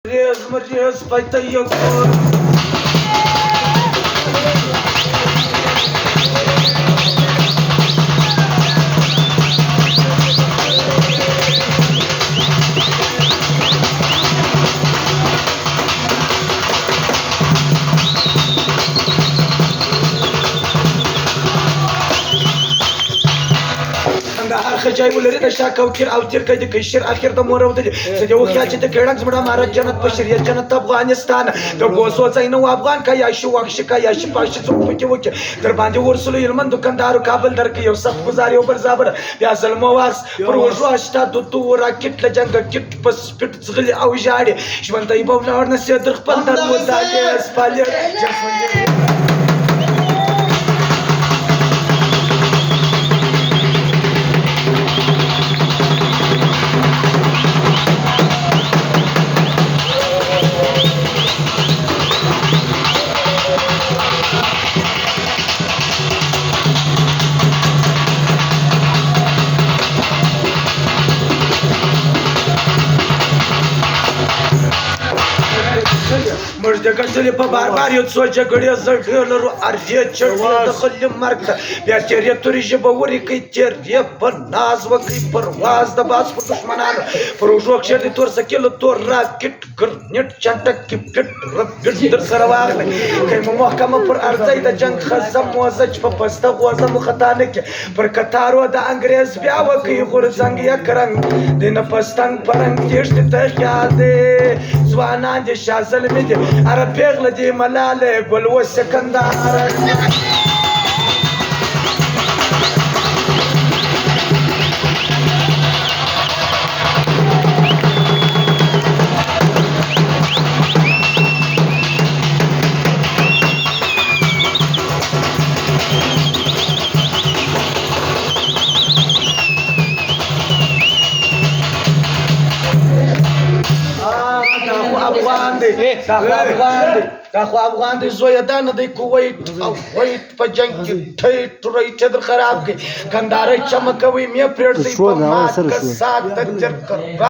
مريز بيتيقون آخر جاي ولا رينا شاكا وكير أو تير كيد كيشير آخر دمورة ودي سجوا خيال جد كيران زمرة مارا جنت بشرية جنت أفغانستان دعوة زينو أفغان كيا شو وحش كيا شباش سوق وجه دربان ورسولي المن دكاندارو كابل درك يوسف گزاري وبرزابر يا زلمواس بروجو أشتا دورا كيت لجنگ كيت بس بيت صغلي أو جاري شمن طيبة ونار نسي درخ بندر موداجي اسبالير مرد قتل بباربار يتصوج قرية زرقين رو أرجية شرقية دخل مركة بياتيريا توريجي بوري كي تيريا بالناز وكي برواز دباس بدشمنان فروجوك شردي تور سكيلو تور راكت قرنيت شانتك كيبت ربت در سرواغلي كي محكمة پر أرزاي دا جنگ خزم وزج فبستا وزم خطانك پر كتارو دا انگريز بياوه كي غرزنگ يكرنگ دين پستنگ پرنگ تيشت تخيال دي زوانان دي شازل ميدي عربيغ لدي ملالي قول وسكندار داخو افغان دي زويا دانا دي كويت بجنگ تيت ريت در خراب کی کنداري چمکوي مي پرد دي په مات کا سات تر